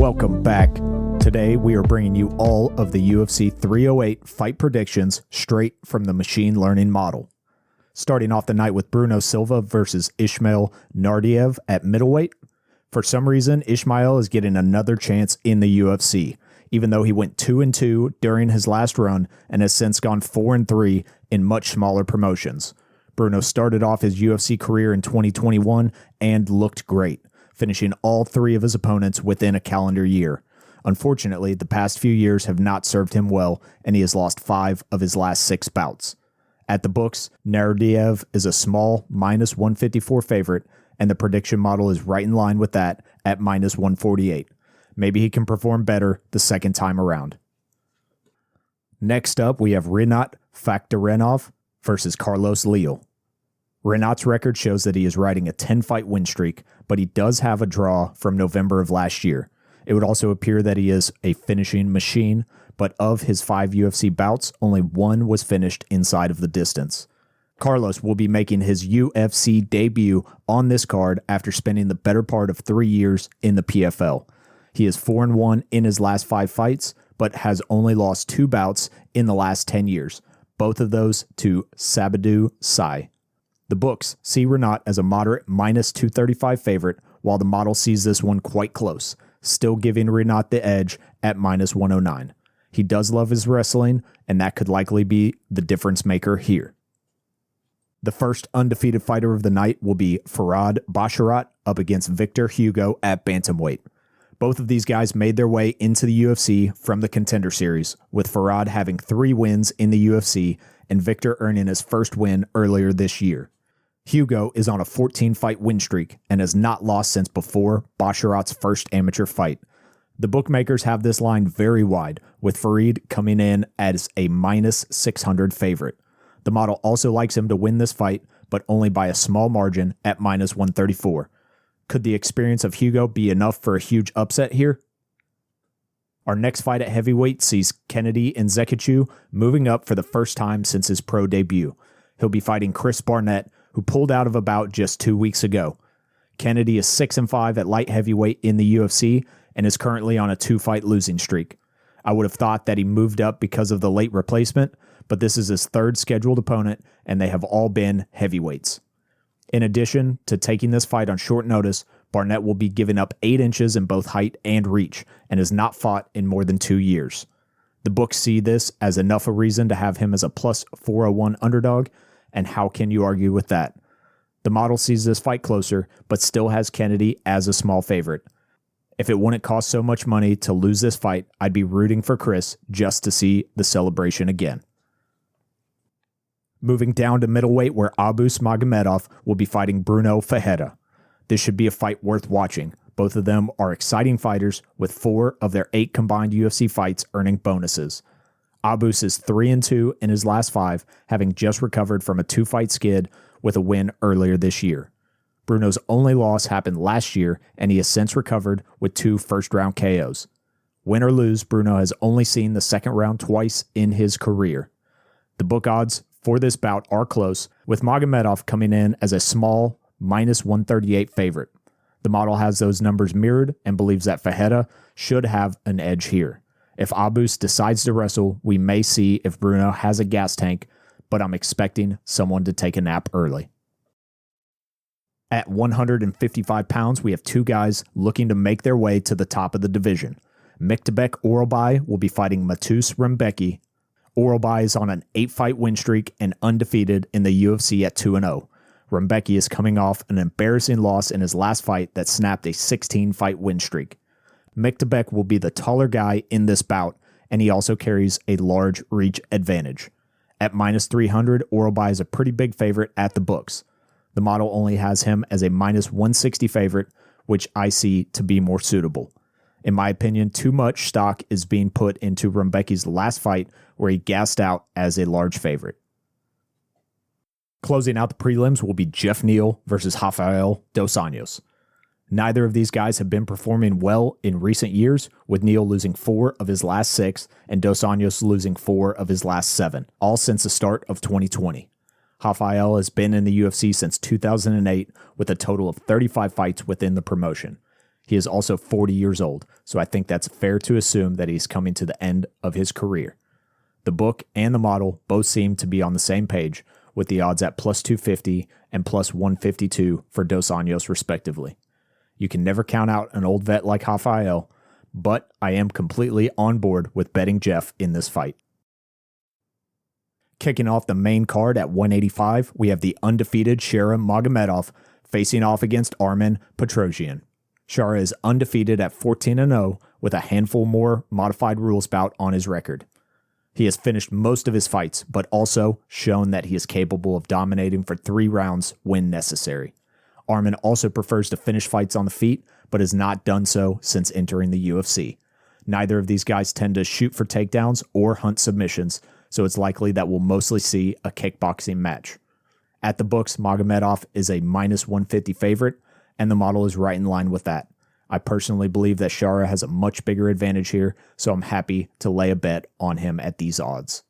Welcome back. Today we are bringing you all of the UFC 308 fight predictions straight from the machine learning model. Starting off the night with Bruno Silva versus Ismail Naurdiev at middleweight. For some reason, Ismail is getting another chance in the UFC, even though he went 2-2 during his last run and has since gone 4-3 in much smaller promotions. Bruno started off his UFC career in 2021 and looked great, finishing all three of his opponents within a calendar year. Unfortunately, the past few years have not served him well, and he has lost 5 of his last 6 bouts. At the books, Naurdiev is a small -154 favorite, and the prediction model is right in line with that at -148. Maybe he can perform better the second time around. Next up, we have Rinat Fakhretdinov versus Carlos Leal. Rinat's record shows that he is riding a 10-fight win streak, but he does have a draw from November of last year. It would also appear that he is a finishing machine, but of his 5 UFC bouts, only 1 was finished inside of the distance. Carlos will be making his UFC debut on this card after spending the better part of 3 years in the PFL. He is 4-1 in his last 5 fights, but has only lost 2 bouts in the last 10 years, both of those to Sabadou Sai. The books see Rinat as a moderate -235 favorite, while the model sees this one quite close, still giving Rinat the edge at -109. He does love his wrestling, and that could likely be the difference maker here. The first undefeated fighter of the night will be Farid Basharat up against Victor Hugo at bantamweight. Both of these guys made their way into the UFC from the Contender Series, with Farid having 3 wins in the UFC and Victor earning his first win earlier this year. Hugo is on a 14-fight win streak and has not lost since before Basharat's first amateur fight. The bookmakers have this line very wide, with Farid coming in as a -600 favorite. The model also likes him to win this fight, but only by a small margin at -134. Could the experience of Hugo be enough for a huge upset here? Our next fight at heavyweight sees Kennedy Nzechukwu moving up for the first time since his pro debut. He'll be fighting Chris Barnett, who pulled out of a bout just 2 weeks ago. Kennedy is 6-5 at light heavyweight in the UFC and is currently on a 2-fight losing streak. I would have thought that he moved up because of the late replacement, but this is his 3rd scheduled opponent, and they have all been heavyweights. In addition to taking this fight on short notice, Barnett will be giving up 8 inches in both height and reach, and has not fought in more than 2 years. The books see this as enough a reason to have him as a +401 underdog, and how can you argue with that? The model sees this fight closer, but still has Kennedy as a small favorite. If it wouldn't cost so much money to lose this fight, I'd be rooting for Chris just to see the celebration again. Moving down to middleweight, where Abus Magomedov will be fighting Bruno Ferreira. This should be a fight worth watching. Both of them are exciting fighters, with 4 of their 8 combined UFC fights earning bonuses. Abus is 3-2 in his last 5, having just recovered from a 2-fight skid with a win earlier this year. Bruno's only loss happened last year, and he has since recovered with 2 first-round KOs. Win or lose, Bruno has only seen the second round twice in his career. The book odds for this bout are close, with Magomedov coming in as a small -138 favorite. The model has those numbers mirrored and believes that Ferreira should have an edge here. If Abus decides to wrestle, we may see if Bruno has a gas tank, but I'm expecting someone to take a nap early. At 155 pounds, we have 2 guys looking to make their way to the top of the division. Myktybek Orolbai will be fighting Mateusz Rebecki. Orolbai is on an 8-fight win streak and undefeated in the UFC at 2-0. Rebecki is coming off an embarrassing loss in his last fight that snapped a 16-fight win streak. Myktybek will be the taller guy in this bout, and he also carries a large reach advantage. At -300, Orolbai is a pretty big favorite at the books. The model only has him as a -160 favorite, which I see to be more suitable. In my opinion, too much stock is being put into Rebecki's last fight, where he gassed out as a large favorite. Closing out the prelims will be Geoff Neal versus Rafael dos Anjos. Neither of these guys have been performing well in recent years, with Neal losing 4 of his last 6 and dos Anjos losing 4 of his last 7, all since the start of 2020. Rafael has been in the UFC since 2008 with a total of 35 fights within the promotion. He is also 40 years old, so I think that's fair to assume that he's coming to the end of his career. The book and the model both seem to be on the same page, with the odds at plus 250 and plus 152 for Dos Anjos respectively. You can never count out an old vet like Rafael, but I am completely on board with betting Geoff in this fight. Kicking off the main card at 185, we have the undefeated Shara Magomedov facing off against Armen Petrosyan. Shara is undefeated at 14-0 with a handful more modified rules bout on his record. He has finished most of his fights, but also shown that he is capable of dominating for 3 rounds when necessary. Armen also prefers to finish fights on the feet, but has not done so since entering the UFC. Neither of these guys tend to shoot for takedowns or hunt submissions, so it's likely that we'll mostly see a kickboxing match. At the books, Magomedov is a minus 150 favorite, and the model is right in line with that. I personally believe that Shara has a much bigger advantage here, so I'm happy to lay a bet on him at these odds.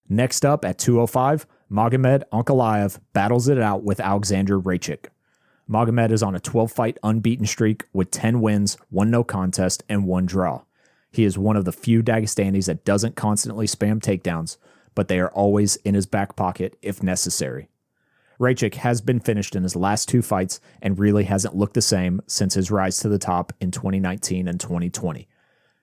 Next up at 205, Magomed Ankalaev battles it out with Aleksander Rebecki. Magomed is on a 12-fight unbeaten streak with 10 wins, 1 no contest, and 1 draw. He is one of the few Dagestanis that doesn't constantly spam takedowns, but they are always in his back pocket if necessary. Rebecki has been finished in his last 2 fights and really hasn't looked the same since his rise to the top in 2019 and 2020.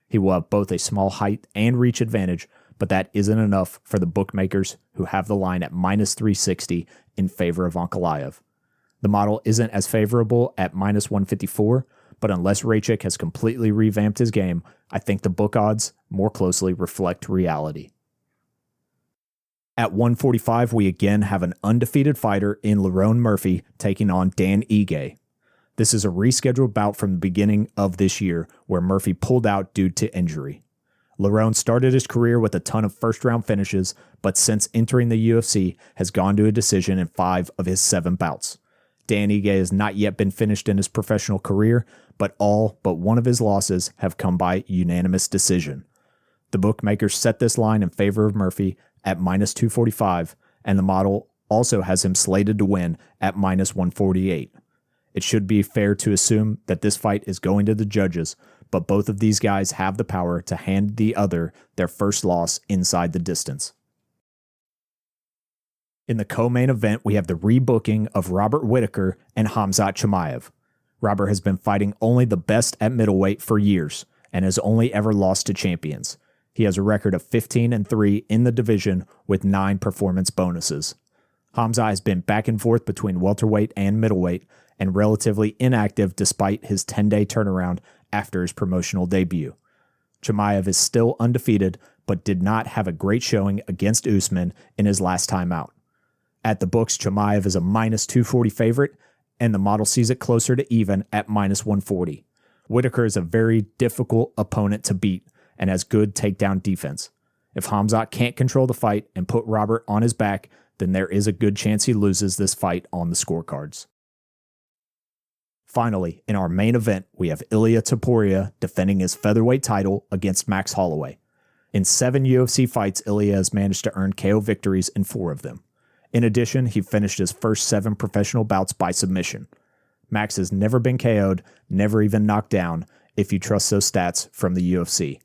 He will have both a small height and reach advantage, but that isn't enough for the bookmakers who have the line at minus 360 in favor of Ankalaev. The model isn't as favorable at minus 154, but unless Rebecki has completely revamped his game, I think the book odds more closely reflect reality. At 145, we again have an undefeated fighter in Lerone Murphy taking on Dan Ige. This is a rescheduled bout from the beginning of this year where Murphy pulled out due to injury. Lerone started his career with a ton of first-round finishes, but since entering the UFC has gone to a decision in 5 of his 7 bouts. Dan Ige has not yet been finished in his professional career, but all but one of his losses have come by unanimous decision. The bookmakers set this line in favor of Murphy at minus 245, and the model also has him slated to win at minus 148. It should be fair to assume that this fight is going to the judges, but both of these guys have the power to hand the other their first loss inside the distance. In the co-main event, we have the rebooking of Robert Whittaker and Khamzat Chimaev. Robert has been fighting only the best at middleweight for years and has only ever lost to champions. He has a record of 15-3 in the division with 9 performance bonuses. Khamzat has been back and forth between welterweight and middleweight and relatively inactive despite his 10-day turnaround after his promotional debut. Chimaev is still undefeated but did not have a great showing against Usman in his last time out. At the books, Chimaev is a minus 240 favorite, and the model sees it closer to even at minus 140. Whittaker is a very difficult opponent to beat and has good takedown defense. If Khamzat can't control the fight and put Robert on his back, then there is a good chance he loses this fight on the scorecards. Finally, in our main event, we have Ilia Topuria defending his featherweight title against Max Holloway. In 7 UFC fights, Ilia has managed to earn KO victories in 4 of them. In addition, he finished his first 7 professional bouts by submission. Max has never been KO'd, never even knocked down, if you trust those stats from the UFC.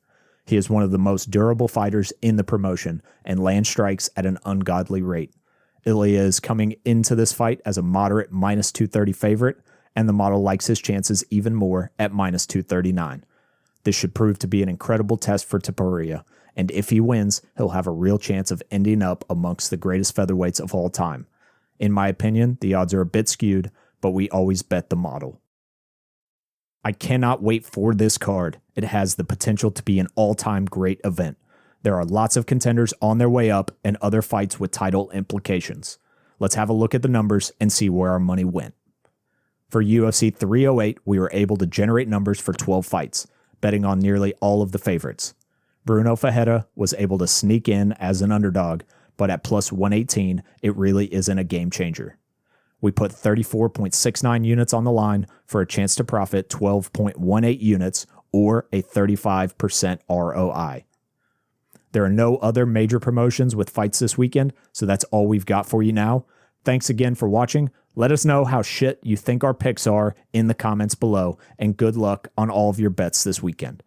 He is one of the most durable fighters in the promotion and lands strikes at an ungodly rate. Ilia is coming into this fight as a moderate minus 230 favorite, and the model likes his chances even more at minus 239. This should prove to be an incredible test for Topuria, and if he wins, he'll have a real chance of ending up amongst the greatest featherweights of all time. In my opinion, the odds are a bit skewed, but we always bet the model. I cannot wait for this card. It has the potential to be an all-time great event. There are lots of contenders on their way up and other fights with title implications. Let's have a look at the numbers and see where our money went. For UFC 308, we were able to generate numbers for 12 fights, betting on nearly all of the favorites. Bruno Ferreira was able to sneak in as an underdog, but at plus 118, it really isn't a game changer. We put 34.69 units on the line for a chance to profit 12.18 units or a 35% ROI. There are no other major promotions with fights this weekend, so that's all we've got for you now. Thanks again for watching. Let us know how shit you think our picks are in the comments below, and good luck on all of your bets this weekend.